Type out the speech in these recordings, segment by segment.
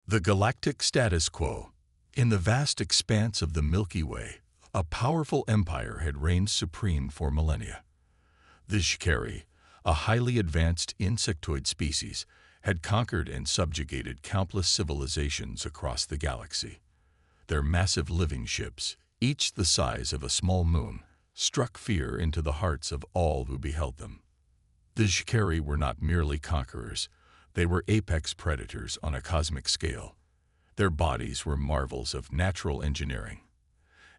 The galactic status quo. In the vast expanse of the Milky Way, a powerful empire had reigned supreme for millennia. The Xkari, a highly advanced insectoid species, had conquered and subjugated countless civilizations across the galaxy. Their massive living ships, each the size of a small moon, struck fear into the hearts of all who beheld them. The Xkari were not merely conquerors, they were apex predators on a cosmic scale. Their bodies were marvels of natural engineering.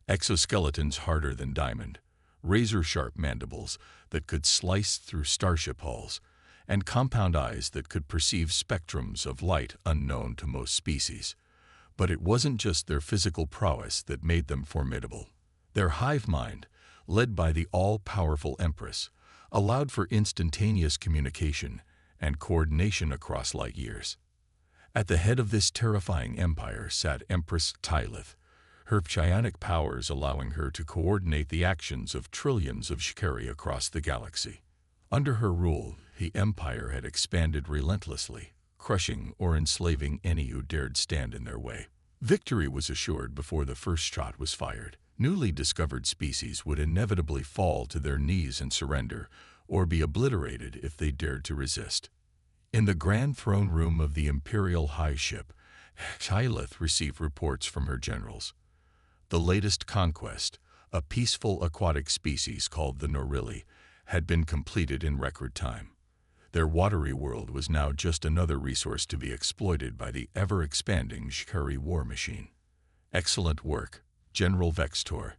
Exoskeletons harder than diamond, razor-sharp mandibles that could slice through starship hulls, and compound eyes that could perceive spectrums of light unknown to most species. But it wasn't just their physical prowess that made them formidable. Their hive mind, led by the all-powerful Empress, allowed for instantaneous communication and coordination across light years. At the head of this terrifying empire sat Empress Tylith, her psionic powers allowing her to coordinate the actions of trillions of Xkari across the galaxy. Under her rule, the empire had expanded relentlessly, crushing or enslaving any who dared stand in their way. Victory was assured before the first shot was fired. Newly discovered species would inevitably fall to their knees and surrender, or be obliterated if they dared to resist. In the grand throne room of the Imperial High Ship, Tylith received reports from her generals. The latest conquest, a peaceful aquatic species called the Norilli, had been completed in record time. Their watery world was now just another resource to be exploited by the ever-expanding Xkari war machine. Excellent work, General Vextor.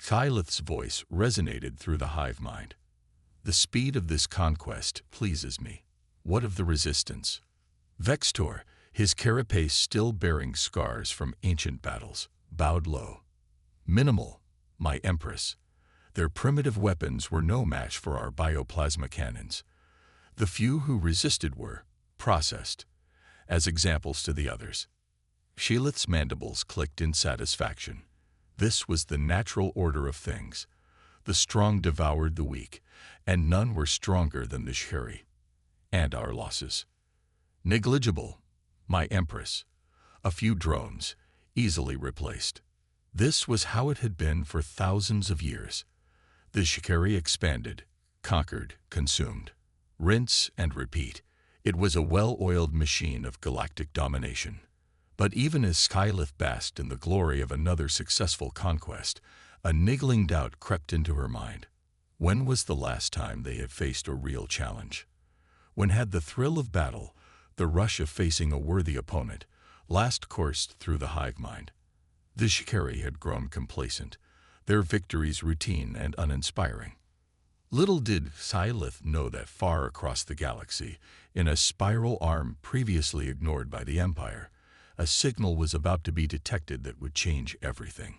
Tylith's voice resonated through the hive mind. The speed of this conquest pleases me. What of the resistance? Vextor, his carapace still bearing scars from ancient battles, bowed low. Minimal, my Empress. Their primitive weapons were no match for our bioplasma cannons. The few who resisted were processed, as examples to the others. Sheelith's mandibles clicked in satisfaction. This was the natural order of things. The strong devoured the weak, and none were stronger than the Xkari. And our losses. Negligible, my Empress. A few drones, easily replaced. This was how it had been for thousands of years. The Xkari expanded, conquered, consumed. Rinse and repeat. It was a well-oiled machine of galactic domination. But even as Tylith basked in the glory of another successful conquest, a niggling doubt crept into her mind. When was the last time they had faced a real challenge? When had the thrill of battle, the rush of facing a worthy opponent, last coursed through the hive mind? The Xkari had grown complacent, their victories routine and uninspiring. Little did Tylith know that far across the galaxy, in a spiral arm previously ignored by the Empire, a signal was about to be detected that would change everything.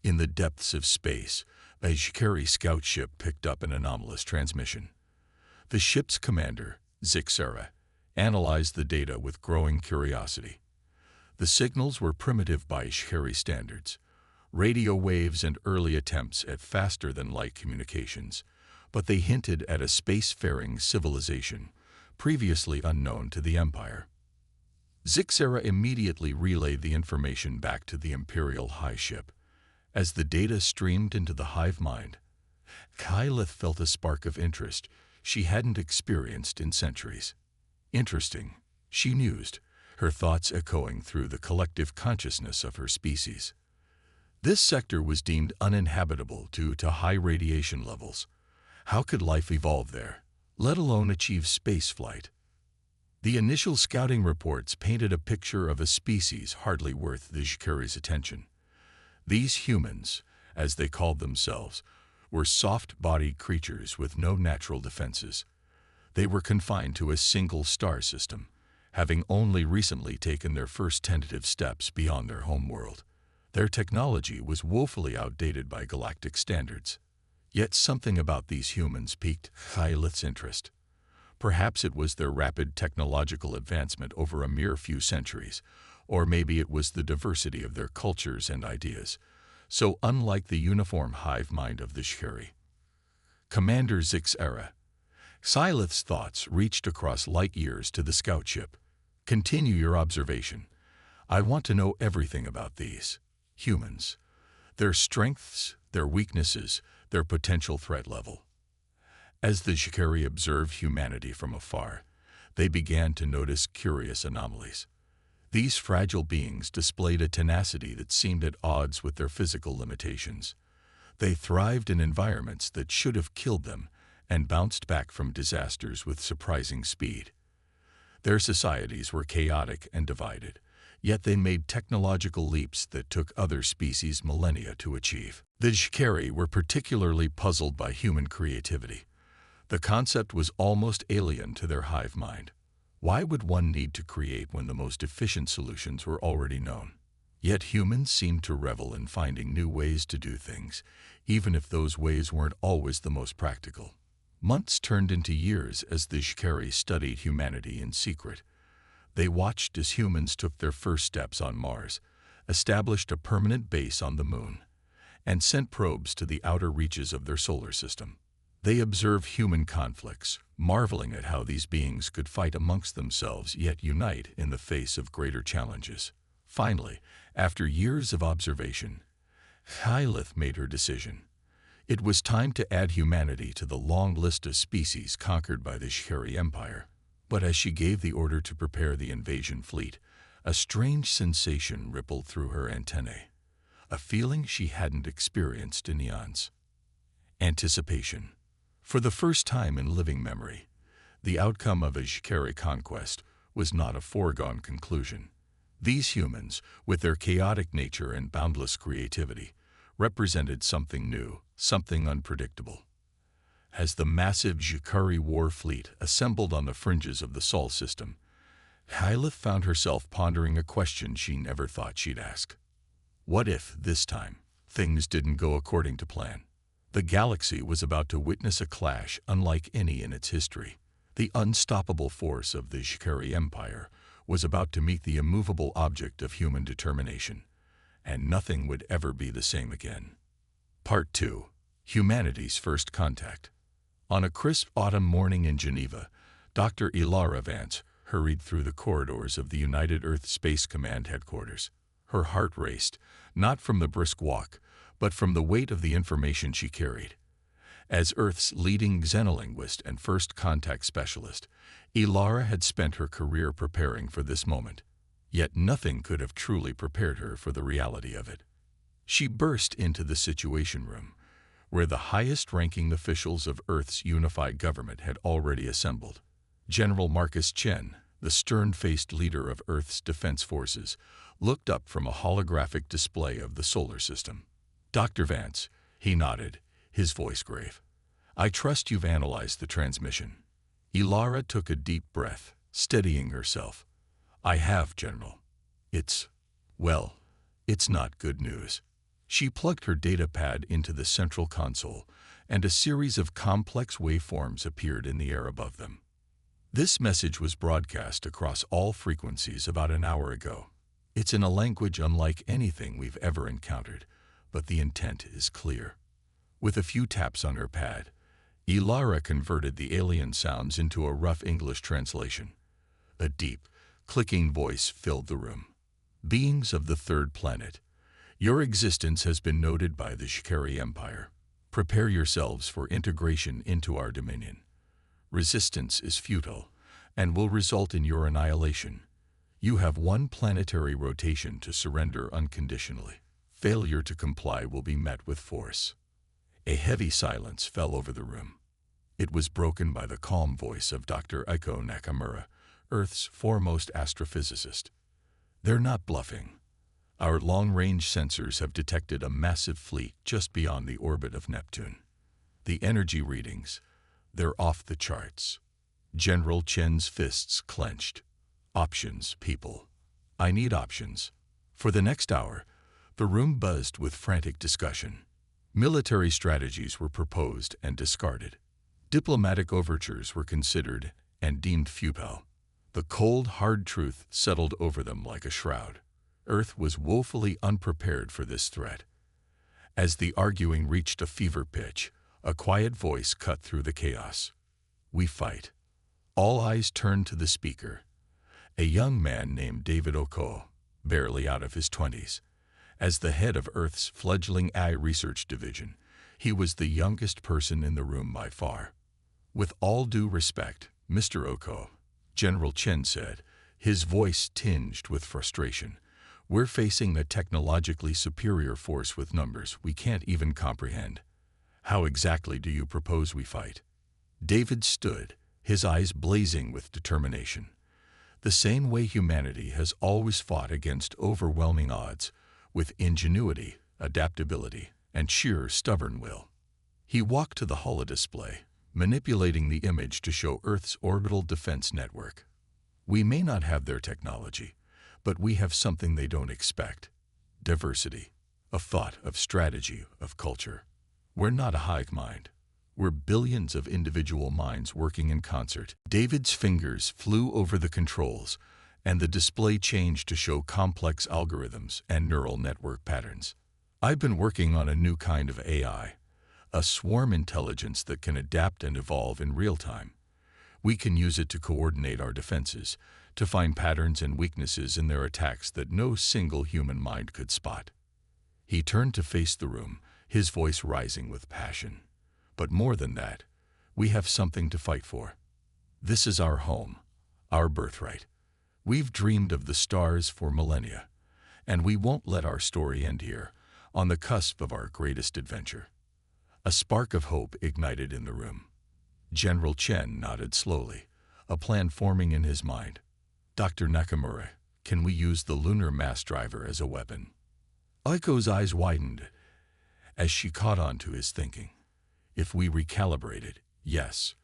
In the depths of space, a Xkari scout ship picked up an anomalous transmission. The ship's commander, Zixera, analyzed the data with growing curiosity. The signals were primitive by Xkari standards, radio waves and early attempts at faster-than-light communications, but they hinted at a spacefaring civilization, previously unknown to the Empire. Zixera immediately relayed the information back to the Imperial High Ship. As the data streamed into the hive mind, Tylith felt a spark of interest she hadn't experienced in centuries. Interesting, she mused, her thoughts echoing through the collective consciousness of her species. This sector was deemed uninhabitable due to high radiation levels. How could life evolve there, let alone achieve spaceflight? The initial scouting reports painted a picture of a species hardly worth the Xkari's attention. These humans, as they called themselves, were soft-bodied creatures with no natural defenses. They were confined to a single star system, having only recently taken their first tentative steps beyond their homeworld. Their technology was woefully outdated by galactic standards. Yet something about these humans piqued Tylith's interest. Perhaps it was their rapid technological advancement over a mere few centuries, or maybe it was the diversity of their cultures and ideas, so unlike the uniform hive mind of the Xkari. Commander Zixera. Tylith's thoughts reached across light years to the scout ship. Continue your observation. I want to know everything about these humans, their strengths, their weaknesses, their potential threat level. As the Shikari observed humanity from afar, they began to notice curious anomalies. These fragile beings displayed a tenacity that seemed at odds with their physical limitations. They thrived in environments that should have killed them and bounced back from disasters with surprising speed. Their societies were chaotic and divided, yet they made technological leaps that took other species millennia to achieve. The Shikari were particularly puzzled by human creativity. The concept was almost alien to their hive mind. Why would one need to create when the most efficient solutions were already known? Yet humans seemed to revel in finding new ways to do things, even if those ways weren't always the most practical. Months turned into years as the Shikari studied humanity in secret. They watched as humans took their first steps on Mars, established a permanent base on the Moon, and sent probes to the outer reaches of their solar system. They observed human conflicts, marveling at how these beings could fight amongst themselves yet unite in the face of greater challenges. Finally, after years of observation, Lilith made her decision. It was time to add humanity to the long list of species conquered by the Shikari Empire. But as she gave the order to prepare the invasion fleet, a strange sensation rippled through her antennae, a feeling she hadn't experienced in eons. Anticipation. For the first time in living memory, the outcome of a Shikari conquest was not a foregone conclusion. These humans, with their chaotic nature and boundless creativity, represented something new, something unpredictable. As the massive Shikari war fleet assembled on the fringes of the Sol system, Lilith found herself pondering a question she never thought she'd ask. What if, this time, things didn't go according to plan? The galaxy was about to witness a clash unlike any in its history. The unstoppable force of the Shikari Empire was about to meet the immovable object of human determination, and nothing would ever be the same again. Part 2. Humanity's First Contact. On a crisp autumn morning in Geneva, Dr. Ilara Vance hurried through the corridors of the United Earth Space Command headquarters. Her heart raced, not from the brisk walk, but from the weight of the information she carried. As Earth's leading xenolinguist and first contact specialist, Ilara had spent her career preparing for this moment. Yet nothing could have truly prepared her for the reality of it. She burst into the Situation Room, where the highest-ranking officials of Earth's unified government had already assembled. General Marcus Chen, the stern-faced leader of Earth's defense forces, looked up from a holographic display of the solar system. "Dr. Vance," he nodded, his voice grave. "I trust you've analyzed the transmission." Ilara took a deep breath, steadying herself. "I have, General. It's not good news." She plugged her datapad into the central console, and a series of complex waveforms appeared in the air above them. This message was broadcast across all frequencies about an hour ago. It's in a language unlike anything we've ever encountered, but the intent is clear. With a few taps on her pad, Ilara converted the alien sounds into a rough English translation. A deep, clicking voice filled the room. "Beings of the third planet, your existence has been noted by the Shikari Empire. Prepare yourselves for integration into our dominion. Resistance is futile and will result in your annihilation. You have one planetary rotation to surrender unconditionally. Failure to comply will be met with force." A heavy silence fell over the room. It was broken by the calm voice of Dr. Eiko Nakamura, Earth's foremost astrophysicist. "They're not bluffing. Our long-range sensors have detected a massive fleet just beyond the orbit of Neptune. The energy readings, they're off the charts." General Chen's fists clenched. "Options, people. I need options." For the next hour, the room buzzed with frantic discussion. Military strategies were proposed and discarded. Diplomatic overtures were considered and deemed futile. The cold, hard truth settled over them like a shroud. Earth was woefully unprepared for this threat. As the arguing reached a fever pitch, a quiet voice cut through the chaos. "We fight." All eyes turned to the speaker, a young man named David Oko, barely out of his 20s. As the head of Earth's fledgling AI research division, he was the youngest person in the room by far. "With all due respect, Mr. Oko," General Chen said, his voice tinged with frustration, "we're facing a technologically superior force with numbers we can't even comprehend. How exactly do you propose we fight?" David stood, his eyes blazing with determination. "The same way humanity has always fought against overwhelming odds, with ingenuity, adaptability, and sheer stubborn will." He walked to the holodisplay, manipulating the image to show Earth's orbital defense network. "We may not have their technology, but we have something they don't expect. Diversity, of thought, of strategy, of culture. We're not a hive mind. We're billions of individual minds working in concert." David's fingers flew over the controls, and the display changed to show complex algorithms and neural network patterns. "I've been working on a new kind of AI, a swarm intelligence that can adapt and evolve in real time. We can use it to coordinate our defenses, to find patterns and weaknesses in their attacks that no single human mind could spot." He turned to face the room, his voice rising with passion. "But more than that, we have something to fight for. This is our home, our birthright. We've dreamed of the stars for millennia, and we won't let our story end here, on the cusp of our greatest adventure." A spark of hope ignited in the room. General Chen nodded slowly, a plan forming in his mind. "Dr. Nakamura, can we use the lunar mass driver as a weapon?" Aiko's eyes widened as she caught on to his thinking. "If we recalibrated, yes,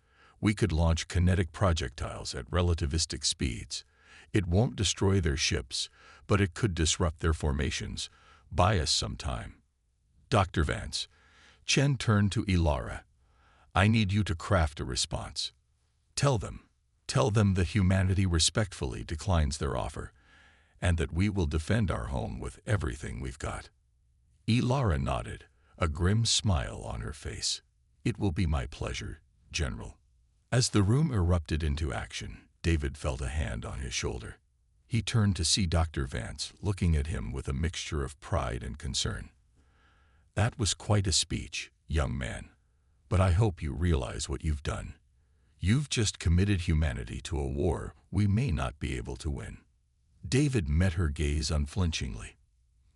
we could launch kinetic projectiles at relativistic speeds. It won't destroy their ships, but it could disrupt their formations, buy us some time." "Dr. Vance," Chen turned to Ilara, "I need you to craft a response. Tell them that humanity respectfully declines their offer, and that we will defend our home with everything we've got." Ilara nodded, a grim smile on her face. "It will be my pleasure, General." As the room erupted into action, David felt a hand on his shoulder. He turned to see Dr. Vance, looking at him with a mixture of pride and concern. "That was quite a speech, young man, but I hope you realize what you've done. You've just committed humanity to a war we may not be able to win." David met her gaze unflinchingly.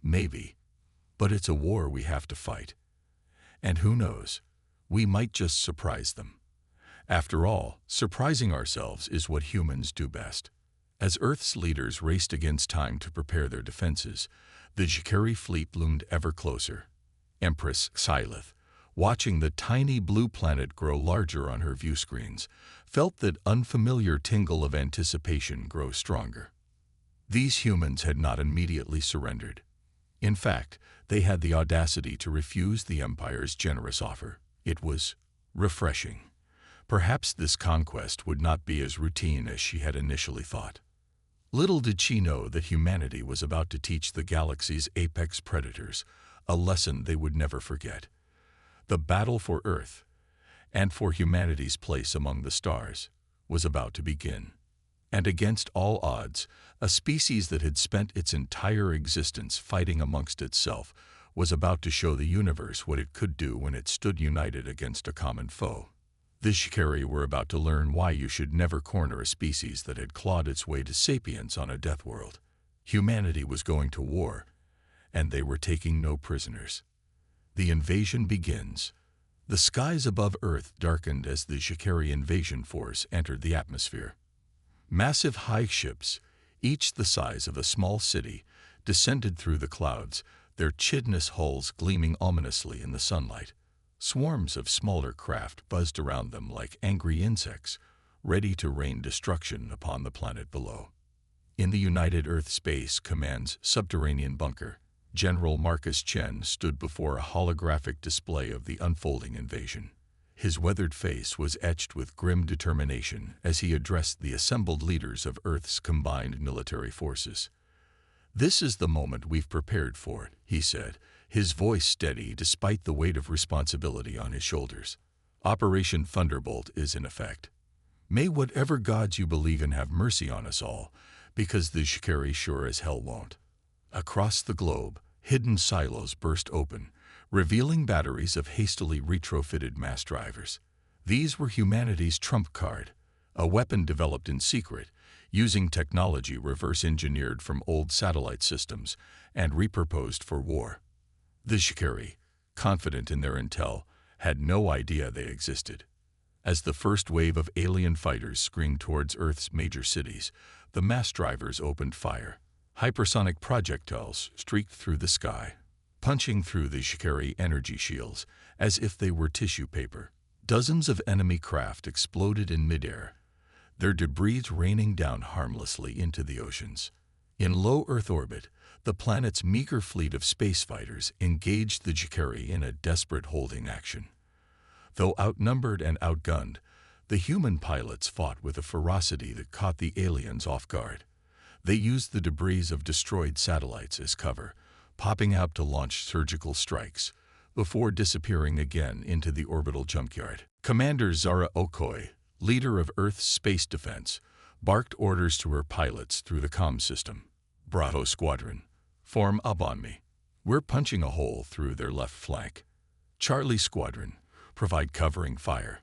"Maybe, but it's a war we have to fight. And who knows, we might just surprise them. After all, surprising ourselves is what humans do best." As Earth's leaders raced against time to prepare their defenses, the Jikari fleet loomed ever closer. Empress Xylith, watching the tiny blue planet grow larger on her view screens, felt that unfamiliar tingle of anticipation grow stronger. These humans had not immediately surrendered. In fact, they had the audacity to refuse the Empire's generous offer. It was refreshing. Perhaps this conquest would not be as routine as she had initially thought. Little did she know that humanity was about to teach the galaxy's apex predators a lesson they would never forget. The battle for Earth, and for humanity's place among the stars, was about to begin. And against all odds, a species that had spent its entire existence fighting amongst itself was about to show the universe what it could do when it stood united against a common foe. The Jikari were about to learn why you should never corner a species that had clawed its way to sapience on a death world. Humanity was going to war, and they were taking no prisoners. The invasion begins. The skies above Earth darkened as the Jikari invasion force entered the atmosphere. Massive high ships, each the size of a small city, descended through the clouds, their chidness hulls gleaming ominously in the sunlight. Swarms of smaller craft buzzed around them like angry insects, ready to rain destruction upon the planet below. In the United Earth Space Command's subterranean bunker, General Marcus Chen stood before a holographic display of the unfolding invasion. His weathered face was etched with grim determination as he addressed the assembled leaders of Earth's combined military forces. "This is the moment we've prepared for," he said, his voice steady despite the weight of responsibility on his shoulders. "Operation Thunderbolt is in effect. May whatever gods you believe in have mercy on us all, because the Jikari sure as hell won't." Across the globe, hidden silos burst open, revealing batteries of hastily retrofitted mass drivers. These were humanity's trump card, a weapon developed in secret, using technology reverse-engineered from old satellite systems and repurposed for war. The Shikari, confident in their intel, had no idea they existed. As the first wave of alien fighters screamed towards Earth's major cities, the mass drivers opened fire. Hypersonic projectiles streaked through the sky, punching through the Shikari energy shields as if they were tissue paper. Dozens of enemy craft exploded in midair, their debris raining down harmlessly into the oceans. In low Earth orbit, the planet's meager fleet of space fighters engaged the Shikari in a desperate holding action. Though outnumbered and outgunned, the human pilots fought with a ferocity that caught the aliens off guard. They used the debris of destroyed satellites as cover, popping out to launch surgical strikes, before disappearing again into the orbital junkyard. Commander Zara Okoye, leader of Earth's space defense, barked orders to her pilots through the comm system. "Bravo Squadron, form up on me. We're punching a hole through their left flank. Charlie Squadron, provide covering fire.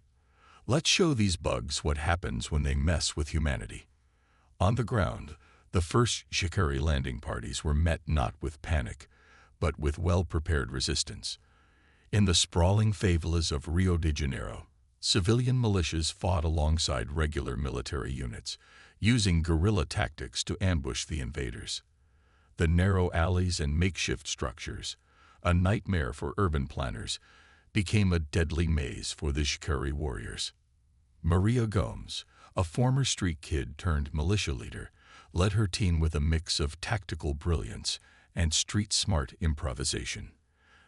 Let's show these bugs what happens when they mess with humanity." On the ground, the first Shikari landing parties were met not with panic, but with well-prepared resistance. In the sprawling favelas of Rio de Janeiro, civilian militias fought alongside regular military units, using guerrilla tactics to ambush the invaders. The narrow alleys and makeshift structures, a nightmare for urban planners, became a deadly maze for the Shikari warriors. Maria Gomes, a former street kid turned militia leader, led her team with a mix of tactical brilliance and street-smart improvisation.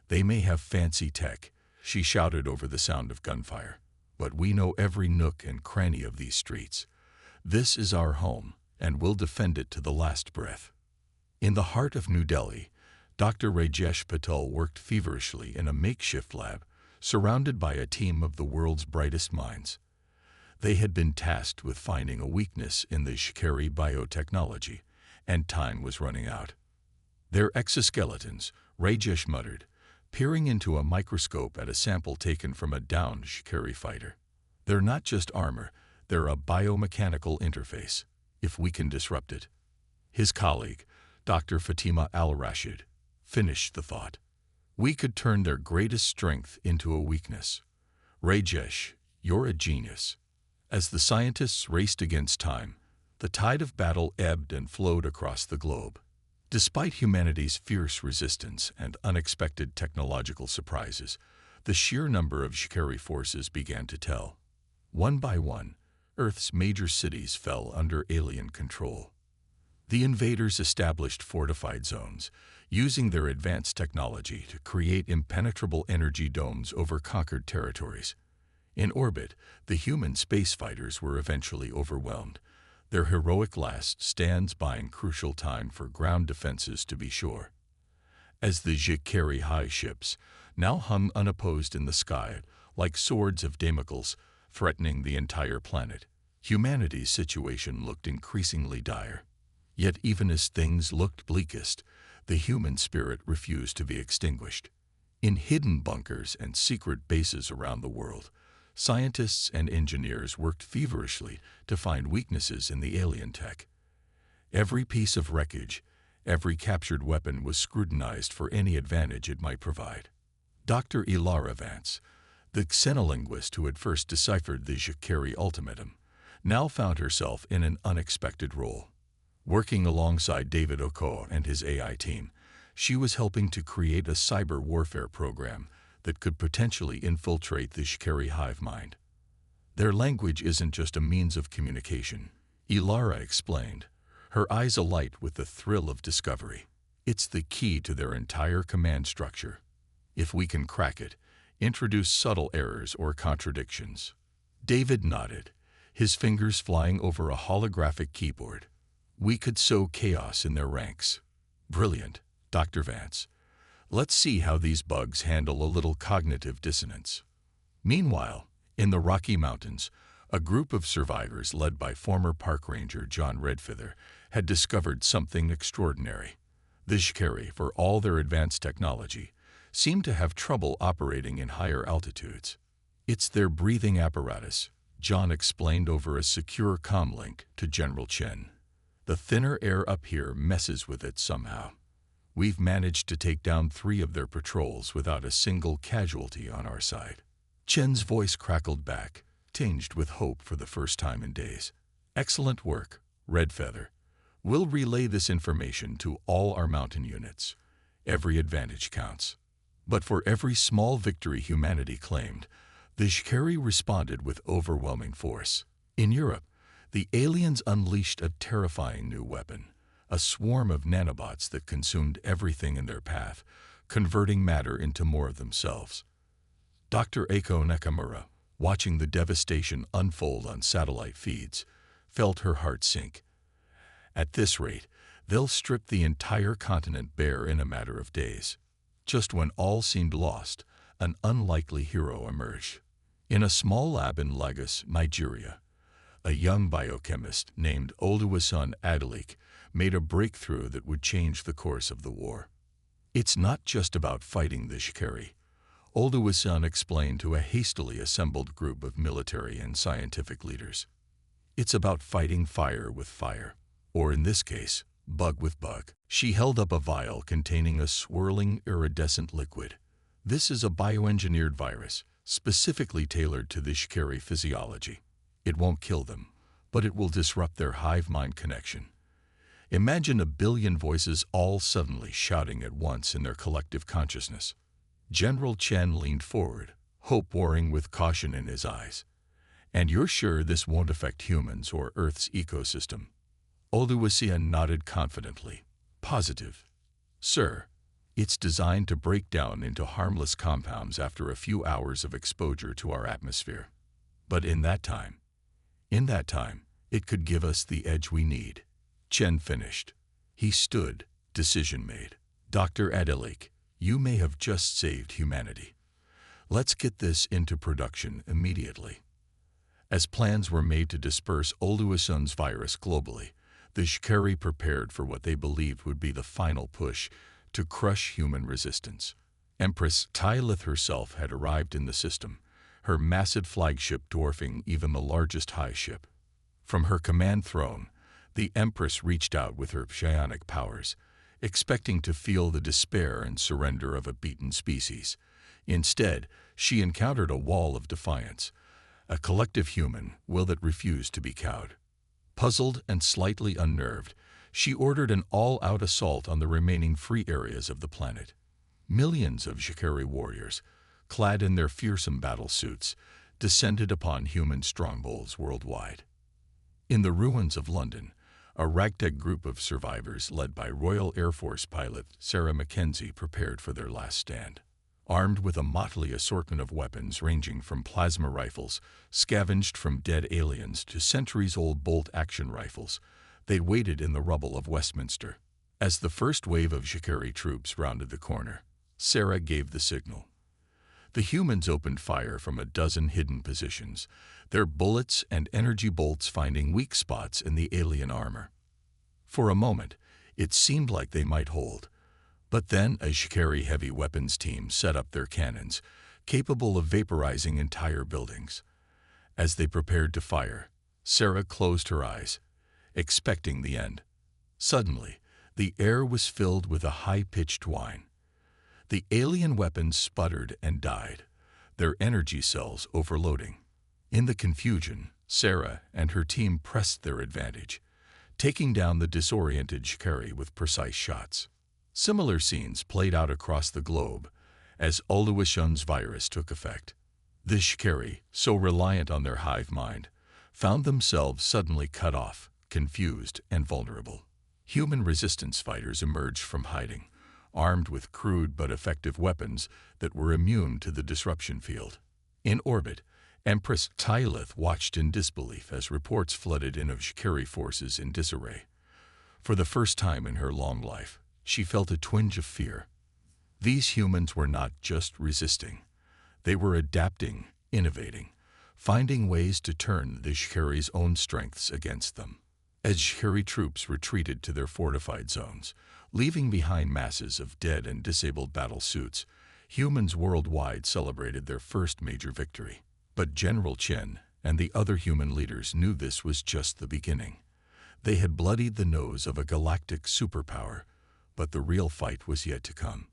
"They may have fancy tech," she shouted over the sound of gunfire, "but we know every nook and cranny of these streets. This is our home, and we'll defend it to the last breath." In the heart of New Delhi, Dr. Rajesh Patel worked feverishly in a makeshift lab, surrounded by a team of the world's brightest minds. They had been tasked with finding a weakness in the Shikari biotechnology, and time was running out. "Their exoskeletons," Rajesh muttered, peering into a microscope at a sample taken from a downed Shikari fighter. "They're not just armor, they're a biomechanical interface, if we can disrupt it." His colleague, Dr. Fatima Al-Rashid, finished the thought. "We could turn their greatest strength into a weakness." "Rajesh, you're a genius." As the scientists raced against time, the tide of battle ebbed and flowed across the globe. Despite humanity's fierce resistance and unexpected technological surprises, the sheer number of Shikari forces began to tell. One by one, Earth's major cities fell under alien control. The invaders established fortified zones, using their advanced technology to create impenetrable energy domes over conquered territories. In orbit, the human space fighters were eventually overwhelmed, their heroic last stands buying crucial time for ground defenses to be sure. As the Shikari high ships now hung unopposed in the sky like swords of Damocles, threatening the entire planet, humanity's situation looked increasingly dire. Yet even as things looked bleakest, the human spirit refused to be extinguished. In hidden bunkers and secret bases around the world, scientists and engineers worked feverishly to find weaknesses in the alien tech. Every piece of wreckage, every captured weapon was scrutinized for any advantage it might provide. Dr. Ilara Vance, the xenolinguist who had first deciphered the Shikari ultimatum, now found herself in an unexpected role. Working alongside David Okoye and his AI team, she was helping to create a cyber warfare program that could potentially infiltrate the Shikari hive mind. "Their language isn't just a means of communication," Ilara explained, her eyes alight with the thrill of discovery. "It's the key to their entire command structure. If we can crack it, introduce subtle errors or contradictions." David nodded, his fingers flying over a holographic keyboard. "We could sow chaos in their ranks." "Brilliant, Dr. Vance. Let's see how these bugs handle a little cognitive dissonance." Meanwhile, in the Rocky Mountains, a group of survivors led by former park ranger John Redfeather had discovered something extraordinary. The Shikari, for all their advanced technology, seem to have trouble operating in higher altitudes. It's their breathing apparatus, John explained over a secure comlink to General Chen. The thinner air up here messes with it somehow. We've managed to take down 3 of their patrols without a single casualty on our side. Chen's voice crackled back, tinged with hope for the first time in days. Excellent work, Red Feather. We'll relay this information to all our mountain units. Every advantage counts. But for every small victory humanity claimed, the Shikari responded with overwhelming force. In Europe, the aliens unleashed a terrifying new weapon, a swarm of nanobots that consumed everything in their path, converting matter into more of themselves. Dr. Eiko Nakamura, watching the devastation unfold on satellite feeds, felt her heart sink. At this rate, they'll strip the entire continent bare in a matter of days. Just when all seemed lost, an unlikely hero emerged. In a small lab in Lagos, Nigeria, a young biochemist named Oluwaseun Adalik made a breakthrough that would change the course of the war. It's not just about fighting the Shikari, Oluwaseun explained to a hastily assembled group of military and scientific leaders. It's about fighting fire with fire, or in this case, bug with bug. She held up a vial containing a swirling iridescent liquid. This is a bioengineered virus, specifically tailored to the Shikari physiology. It won't kill them, but it will disrupt their hive-mind connection. Imagine 1 billion voices all suddenly shouting at once in their collective consciousness. General Chen leaned forward, hope warring with caution in his eyes. And you're sure this won't affect humans or Earth's ecosystem? Oluwaseun nodded confidently. Positive. Sir, it's designed to break down into harmless compounds after a few hours of exposure to our atmosphere. But in that time, it could give us the edge we need. Chen finished. He stood, decision made. Dr. Adalik, you may have just saved humanity. Let's get this into production immediately. As plans were made to disperse Oluwaseun's virus globally, the Shikari prepared for what they believed would be the final push to crush human resistance. Empress Tylith herself had arrived in the system, her massive flagship dwarfing even the largest high ship. From her command throne, the Empress reached out with her psionic powers, expecting to feel the despair and surrender of a beaten species. Instead, she encountered a wall of defiance, a collective human will that refused to be cowed. Puzzled and slightly unnerved, she ordered an all-out assault on the remaining free areas of the planet. Millions of Shikari warriors, clad in their fearsome battle suits, descended upon human strongholds worldwide. In the ruins of London, a ragtag group of survivors led by Royal Air Force pilot Sarah Mackenzie prepared for their last stand. Armed with a motley assortment of weapons ranging from plasma rifles, scavenged from dead aliens, to centuries-old bolt-action rifles, they waited in the rubble of Westminster. As the first wave of Shikari troops rounded the corner, Sarah gave the signal. The humans opened fire from a dozen hidden positions, their bullets and energy bolts finding weak spots in the alien armor. For a moment, it seemed like they might hold. But then a Shikari heavy weapons team set up their cannons, capable of vaporizing entire buildings. As they prepared to fire, Sarah closed her eyes, expecting the end. Suddenly, the air was filled with a high-pitched whine. The alien weapons sputtered and died, their energy cells overloading. In the confusion, Sarah and her team pressed their advantage, taking down the disoriented Shikari with precise shots. Similar scenes played out across the globe as Oluwaseun's virus took effect. The Shikari, so reliant on their hive mind, found themselves suddenly cut off, confused, and vulnerable. Human resistance fighters emerged from hiding, armed with crude but effective weapons that were immune to the disruption field. In orbit, Empress Tylith watched in disbelief as reports flooded in of Shikari forces in disarray. For the first time in her long life, she felt a twinge of fear. These humans were not just resisting. They were adapting, innovating, finding ways to turn the Shikari's own strengths against them. As Shikari troops retreated to their fortified zones, Leaving behind masses of dead and disabled battle suits, humans worldwide celebrated their first major victory. But General Chen and the other human leaders knew this was just the beginning. They had bloodied the nose of a galactic superpower, but the real fight was yet to come.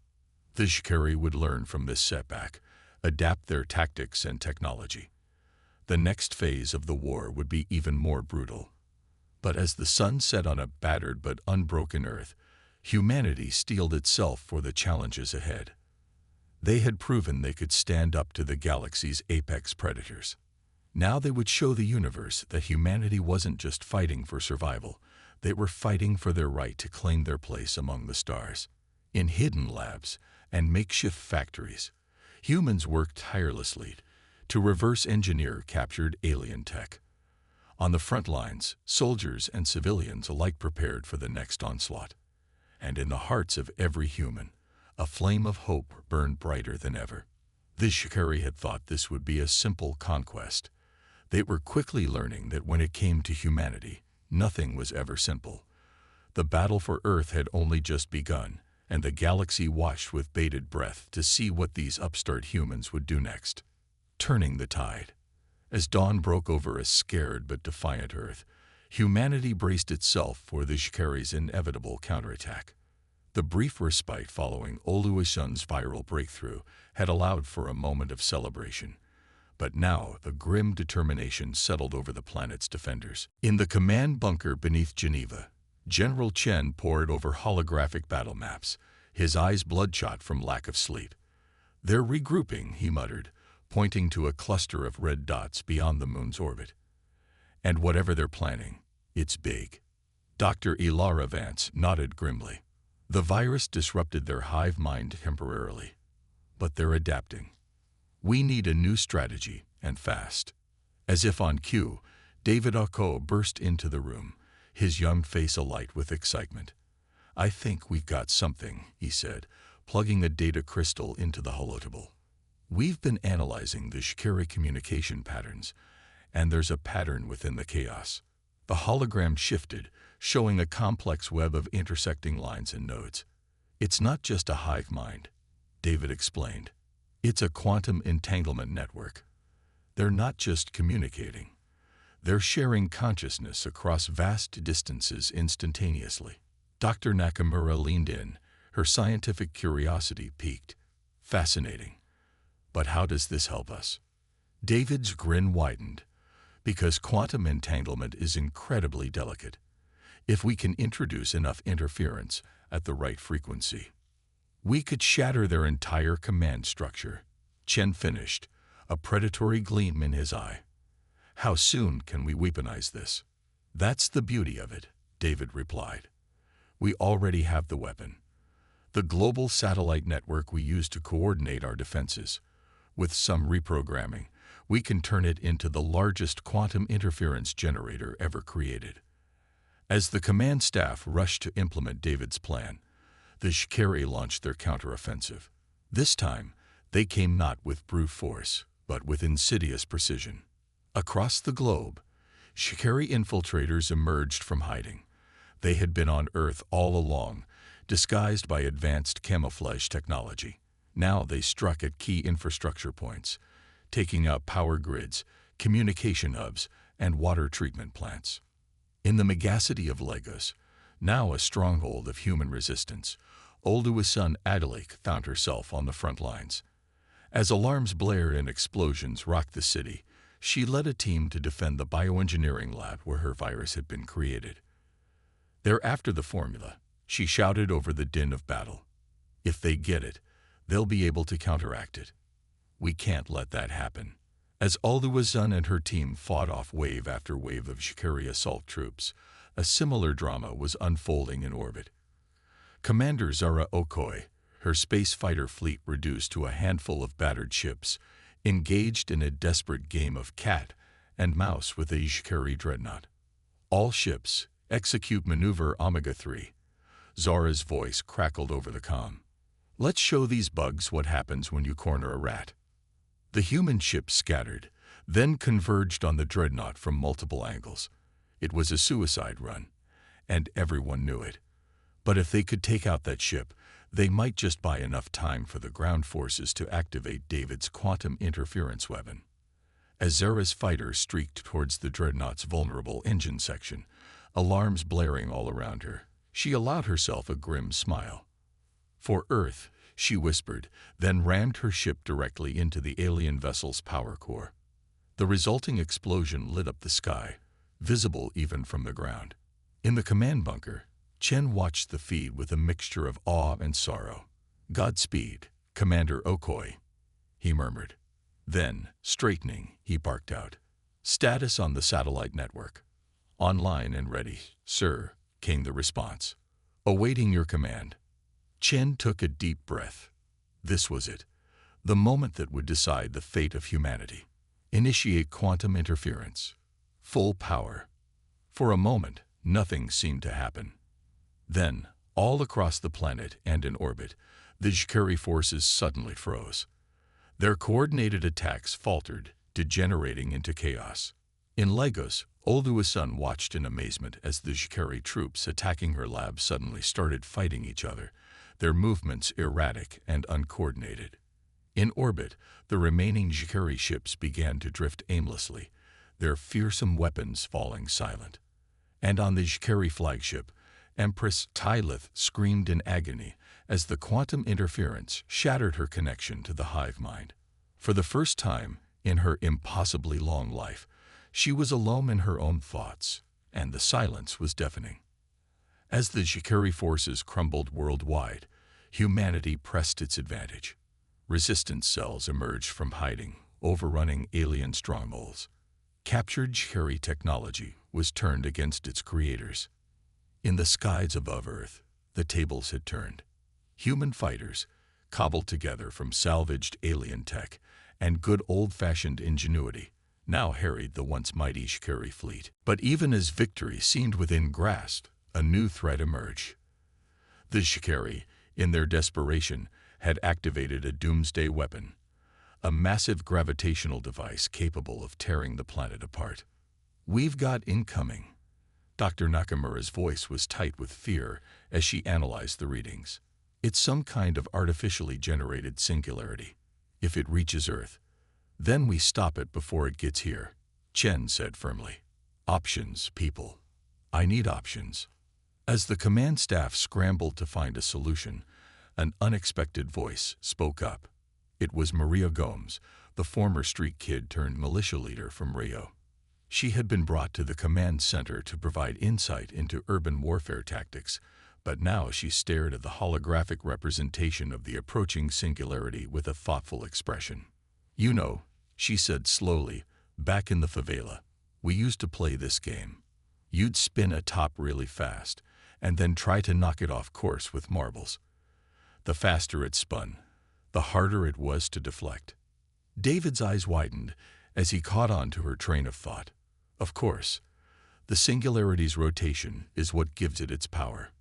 The Shikari would learn from this setback, adapt their tactics and technology. The next phase of the war would be even more brutal. But as the sun set on a battered but unbroken Earth, humanity steeled itself for the challenges ahead. They had proven they could stand up to the galaxy's apex predators. Now they would show the universe that humanity wasn't just fighting for survival, they were fighting for their right to claim their place among the stars. In hidden labs and makeshift factories, humans worked tirelessly to reverse engineer captured alien tech. On the front lines, soldiers and civilians alike prepared for the next onslaught. And in the hearts of every human, a flame of hope burned brighter than ever. The Shikari had thought this would be a simple conquest. They were quickly learning that when it came to humanity, nothing was ever simple. The battle for Earth had only just begun, and the galaxy watched with bated breath to see what these upstart humans would do next. Turning the tide. As dawn broke over a scared but defiant Earth, humanity braced itself for the Shikari's inevitable counterattack. The brief respite following Oluwaseun's viral breakthrough had allowed for a moment of celebration. But now the grim determination settled over the planet's defenders. In the command bunker beneath Geneva, General Chen pored over holographic battle maps, his eyes bloodshot from lack of sleep. "They're regrouping," he muttered, pointing to a cluster of red dots beyond the moon's orbit. "And whatever they're planning, it's big." Dr. Ilara Vance nodded grimly. The virus disrupted their hive mind temporarily, but they're adapting. "We need a new strategy, and fast." As if on cue, David Oko burst into the room, his young face alight with excitement. "I think we've got something," he said, plugging a data crystal into the holotable. "We've been analyzing the Shikari communication patterns, and there's a pattern within the chaos." The hologram shifted, showing a complex web of intersecting lines and nodes. "It's not just a hive mind," David explained. "It's a quantum entanglement network. They're not just communicating. They're sharing consciousness across vast distances instantaneously." Dr. Nakamura leaned in, her scientific curiosity piqued. "Fascinating. But how does this help us?" David's grin widened. "Because quantum entanglement is incredibly delicate. If we can introduce enough interference at the right frequency, we could shatter their entire command structure." Chen finished, a predatory gleam in his eye. "How soon can we weaponize this?" "That's the beauty of it," David replied. "We already have the weapon. The global satellite network we use to coordinate our defenses. With some reprogramming, we can turn it into the largest quantum interference generator ever created." As the command staff rushed to implement David's plan, the Shikari launched their counteroffensive. This time, they came not with brute force, but with insidious precision. Across the globe, Shikari infiltrators emerged from hiding. They had been on Earth all along, disguised by advanced camouflage technology. Now they struck at key infrastructure points, taking out power grids, communication hubs, and water treatment plants. In the megacity of Lagos, now a stronghold of human resistance, Oluwaseun Adalik found herself on the front lines. As alarms blared and explosions rocked the city, she led a team to defend the bioengineering lab where her virus had been created. "They're after the formula," she shouted over the din of battle. "If they get it, they'll be able to counteract it. We can't let that happen." As Oluwaseun and her team fought off wave after wave of Shikari assault troops, a similar drama was unfolding in orbit. Commander Zara Okoye, her space fighter fleet reduced to a handful of battered ships, engaged in a desperate game of cat and mouse with a Shikari dreadnought. "All ships, execute maneuver Omega-3. Zara's voice crackled over the comm. "Let's show these bugs what happens when you corner a rat." The human ships scattered, then converged on the dreadnought from multiple angles. It was a suicide run, and everyone knew it. But if they could take out that ship, they might just buy enough time for the ground forces to activate David's quantum interference weapon. As Zara's fighters streaked towards the dreadnought's vulnerable engine section, alarms blaring all around her, she allowed herself a grim smile. "For Earth," she whispered, then rammed her ship directly into the alien vessel's power core. The resulting explosion lit up the sky, visible even from the ground. In the command bunker, Chen watched the feed with a mixture of awe and sorrow. "Godspeed, Commander Okoye," he murmured. Then, straightening, he barked out, "Status on the satellite network." "Online and ready, sir," came the response. "Awaiting your command." Chen took a deep breath. This was it, the moment that would decide the fate of humanity. Initiate quantum interference. Full power. For a moment, nothing seemed to happen. Then, all across the planet and in orbit, the Xkeri forces suddenly froze. Their coordinated attacks faltered, degenerating into chaos. In Lagos, Oluwaseun watched in amazement as the Xkeri troops attacking her lab suddenly started fighting each other, their movements erratic and uncoordinated. In orbit, the remaining Xkeri ships began to drift aimlessly, their fearsome weapons falling silent. And on the Xkeri flagship, Empress Tylith screamed in agony as the quantum interference shattered her connection to the hive mind. For the first time in her impossibly long life, she was alone in her own thoughts, and the silence was deafening. As the Xkeri forces crumbled worldwide, humanity pressed its advantage. Resistance cells emerged from hiding, overrunning alien strongholds. Captured Xkeri technology was turned against its creators. In the skies above Earth, the tables had turned. Human fighters, cobbled together from salvaged alien tech and good old-fashioned ingenuity, now harried the once mighty Xkeri fleet. But even as victory seemed within grasp, a new threat emerged. The Xkeri, in their desperation, had activated a doomsday weapon, a massive gravitational device capable of tearing the planet apart. "We've got incoming." Dr. Nakamura's voice was tight with fear as she analyzed the readings. "It's some kind of artificially generated singularity. If it reaches Earth, then we stop it before it gets here," Chen said firmly. "Options, people. I need options." As the command staff scrambled to find a solution, an unexpected voice spoke up. It was Maria Gomes, the former street kid turned militia leader from Rio. She had been brought to the command center to provide insight into urban warfare tactics, but now she stared at the holographic representation of the approaching singularity with a thoughtful expression. "You know," she said slowly, "back in the favela, we used to play this game. You'd spin a top really fast, and then try to knock it off course with marbles. The faster it spun, the harder it was to deflect." David's eyes widened as he caught on to her train of thought. Of course, the singularity's rotation is what gives it its power.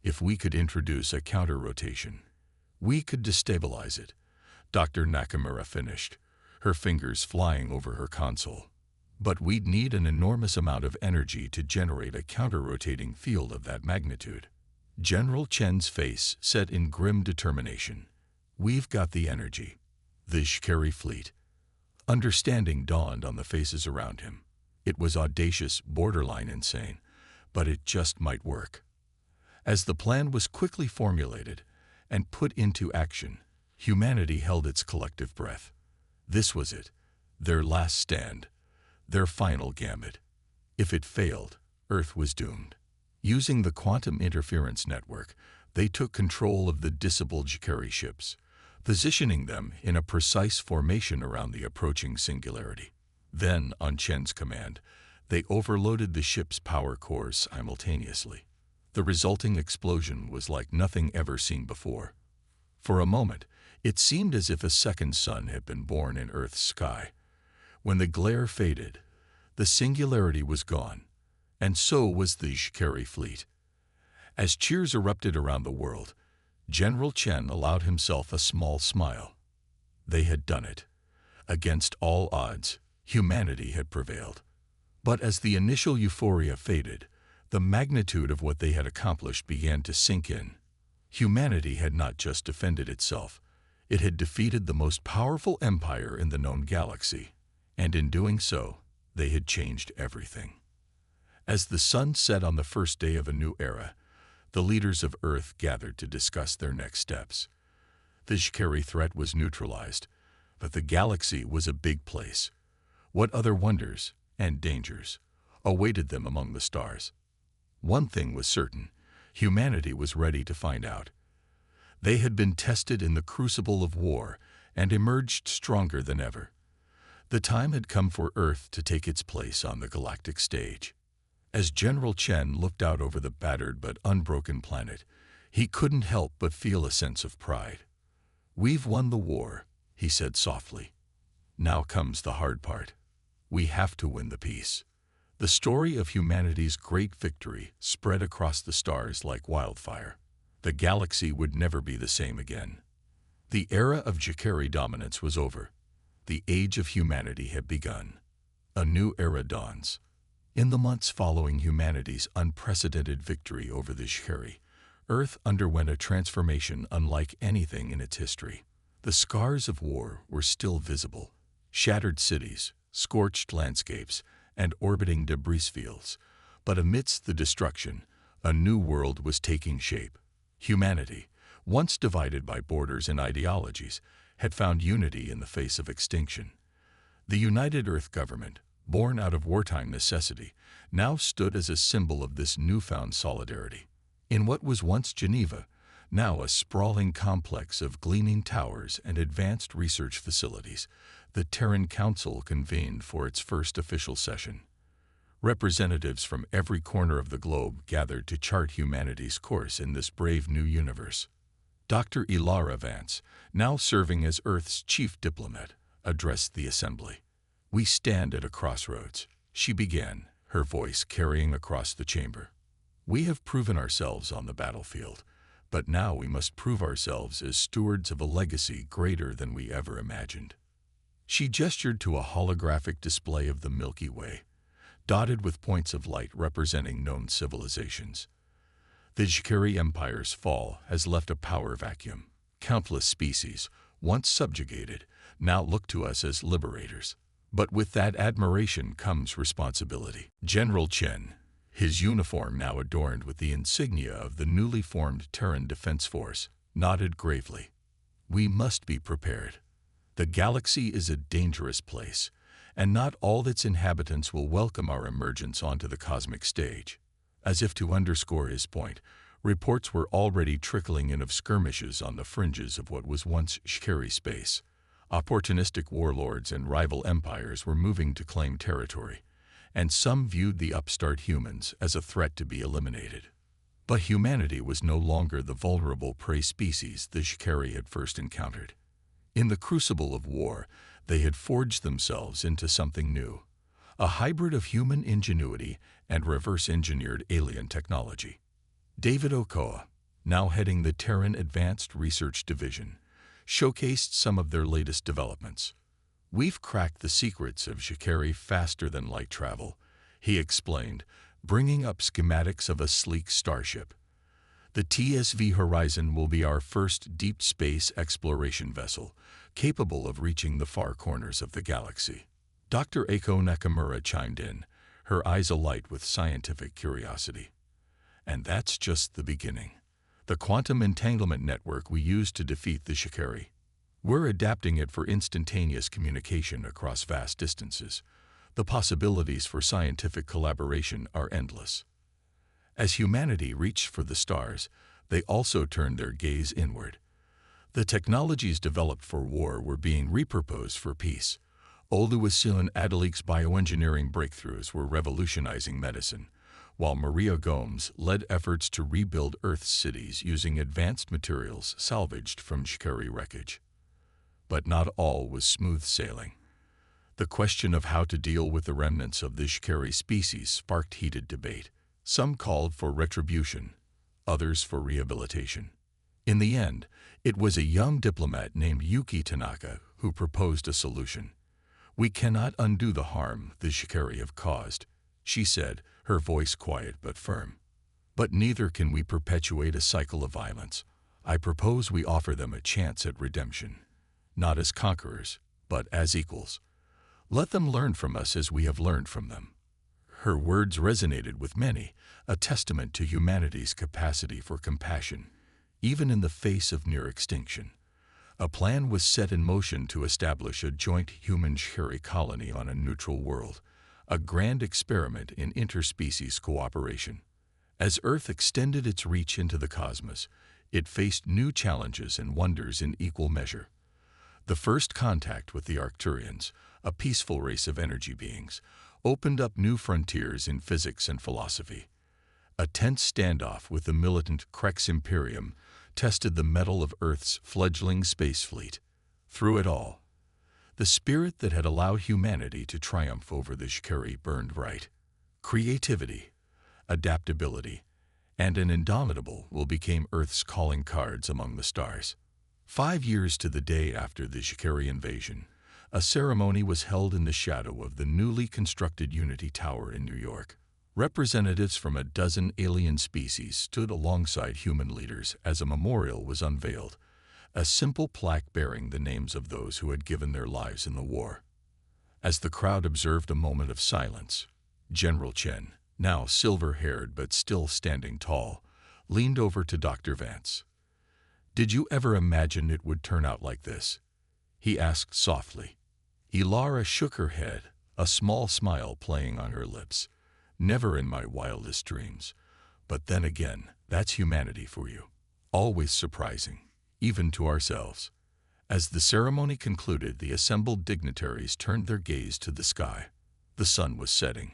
If we could introduce a counter-rotation, we could destabilize it, Dr. Nakamura finished, her fingers flying over her console. But we'd need an enormous amount of energy to generate a counter-rotating field of that magnitude. General Chen's face set in grim determination. "We've got the energy." The Xkeri fleet. Understanding dawned on the faces around him. It was audacious, borderline insane, but it just might work. As the plan was quickly formulated and put into action, humanity held its collective breath. This was it, their last stand, their final gambit. If it failed, Earth was doomed. Using the quantum interference network, they took control of the disabled Xkeri ships, positioning them in a precise formation around the approaching singularity. Then, on Chen's command, they overloaded the ship's power cores simultaneously. The resulting explosion was like nothing ever seen before. For a moment, it seemed as if a second sun had been born in Earth's sky. When the glare faded, the singularity was gone, and so was the Xkeri fleet. As cheers erupted around the world, General Chen allowed himself a small smile. They had done it. Against all odds, humanity had prevailed. But as the initial euphoria faded, The magnitude of what they had accomplished began to sink in. Humanity had not just defended itself, it had defeated the most powerful empire in the known galaxy, and in doing so, they had changed everything. As the sun set on the first day of a new era, the leaders of Earth gathered to discuss their next steps. The Xikari threat was neutralized, but the galaxy was a big place. What other wonders and dangers awaited them among the stars? One thing was certain: humanity was ready to find out. They had been tested in the crucible of war and emerged stronger than ever. The time had come for Earth to take its place on the galactic stage. As General Chen looked out over the battered but unbroken planet, he couldn't help but feel a sense of pride. "We've won the war," he said softly. "Now comes the hard part. We have to win the peace." The story of humanity's great victory spread across the stars like wildfire. The galaxy would never be the same again. The era of Xikari dominance was over. The age of humanity had begun. A new era dawns. In the months following humanity's unprecedented victory over the Xikari, Earth underwent a transformation unlike anything in its history. The scars of war were still visible: shattered cities, scorched landscapes, and orbiting debris fields. But amidst the destruction, a new world was taking shape. Humanity, once divided by borders and ideologies, had found unity in the face of extinction. The United Earth Government, born out of wartime necessity, now stood as a symbol of this newfound solidarity. In what was once Geneva, now a sprawling complex of gleaming towers and advanced research facilities, the Terran Council convened for its first official session. Representatives from every corner of the globe gathered to chart humanity's course in this brave new universe. Dr. Ilara Vance, now serving as Earth's chief diplomat, addressed the assembly. "We stand at a crossroads," she began, her voice carrying across the chamber. "We have proven ourselves on the battlefield, but now we must prove ourselves as stewards of a legacy greater than we ever imagined." She gestured to a holographic display of the Milky Way, dotted with points of light representing known civilizations. The Xikari Empire's fall has left a power vacuum. Countless species, once subjugated, now look to us as liberators. But with that admiration comes responsibility. General Chen, his uniform now adorned with the insignia of the newly formed Terran Defense Force, nodded gravely. "We must be prepared. The galaxy is a dangerous place, and not all its inhabitants will welcome our emergence onto the cosmic stage." As if to underscore his point, reports were already trickling in of skirmishes on the fringes of what was once Xikari space. Opportunistic warlords and rival empires were moving to claim territory, and some viewed the upstart humans as a threat to be eliminated. But humanity was no longer the vulnerable prey species the Xikari had first encountered. In the crucible of war, they had forged themselves into something new, a hybrid of human ingenuity and reverse-engineered alien technology. David Okoa, now heading the Terran Advanced Research Division, showcased some of their latest developments. "We've cracked the secrets of Xikari faster than light travel," he explained, bringing up schematics of a sleek starship. "The TSV Horizon will be our first deep space exploration vessel, capable of reaching the far corners of the galaxy." Dr. Eiko Nakamura chimed in, her eyes alight with scientific curiosity. "And that's just the beginning. The quantum entanglement network we use to defeat the Xikari. We're adapting it for instantaneous communication across vast distances. The possibilities for scientific collaboration are endless." As humanity reached for the stars, they also turned their gaze inward. The technologies developed for war were being repurposed for peace. Oluwaseun Adelik's bioengineering breakthroughs were revolutionizing medicine, while Maria Gomes led efforts to rebuild Earth's cities using advanced materials salvaged from Xikari wreckage. But not all was smooth sailing. The question of how to deal with the remnants of the Xikari species sparked heated debate. Some called for retribution, others for rehabilitation. In the end, it was a young diplomat named Yuki Tanaka who proposed a solution. "We cannot undo the harm the Xikari have caused," she said, her voice quiet but firm. "But neither can we perpetuate a cycle of violence. I propose we offer them a chance at redemption, not as conquerors, but as equals. Let them learn from us as we have learned from them." Her words resonated with many, a testament to humanity's capacity for compassion, even in the face of near extinction. A plan was set in motion to establish a joint human-Sheri colony on a neutral world, a grand experiment in interspecies cooperation. As Earth extended its reach into the cosmos, it faced new challenges and wonders in equal measure. The first contact with the Arcturians, a peaceful race of energy beings, opened up new frontiers in physics and philosophy. A tense standoff with the militant Crex Imperium tested the mettle of Earth's fledgling space fleet. Through it all, the spirit that had allowed humanity to triumph over the Shkeri burned bright. Creativity, adaptability, and an indomitable will became Earth's calling cards among the stars. 5 years to the day after the Shkeri invasion, a ceremony was held in the shadow of the newly constructed Unity Tower in New York. Representatives from a dozen alien species stood alongside human leaders as a memorial was unveiled, a simple plaque bearing the names of those who had given their lives in the war. As the crowd observed a moment of silence, General Chen, now silver-haired but still standing tall, leaned over to Dr. Vance. "Did you ever imagine it would turn out like this?" he asked softly. Ilara shook her head, a small smile playing on her lips. "Never in my wildest dreams. But then again, that's humanity for you. Always surprising, even to ourselves." As the ceremony concluded, the assembled dignitaries turned their gaze to the sky. The sun was setting,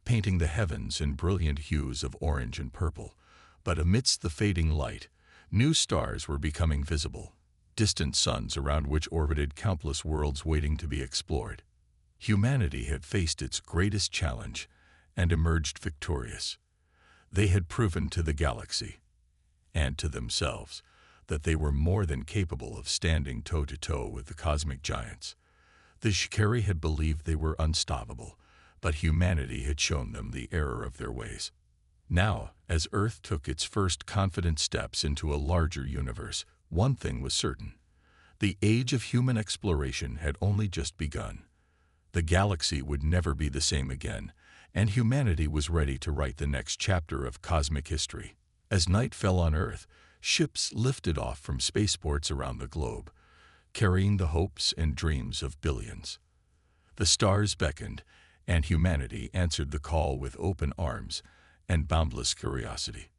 painting the heavens in brilliant hues of orange and purple. But amidst the fading light, new stars were becoming visible, distant suns around which orbited countless worlds waiting to be explored. Humanity had faced its greatest challenge and emerged victorious. They had proven to the galaxy, and to themselves, that they were more than capable of standing toe-to-toe with the cosmic giants. The Shkeri had believed they were unstoppable, but humanity had shown them the error of their ways. Now, as Earth took its first confident steps into a larger universe, one thing was certain. The age of human exploration had only just begun. The galaxy would never be the same again, and humanity was ready to write the next chapter of cosmic history. As night fell on Earth, ships lifted off from spaceports around the globe, carrying the hopes and dreams of billions. The stars beckoned, and humanity answered the call with open arms and boundless curiosity.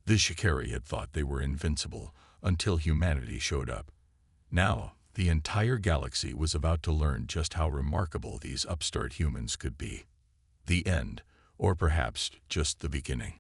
The Shkeri had thought they were invincible until humanity showed up. Now, the entire galaxy was about to learn just how remarkable these upstart humans could be. The end, or perhaps just the beginning.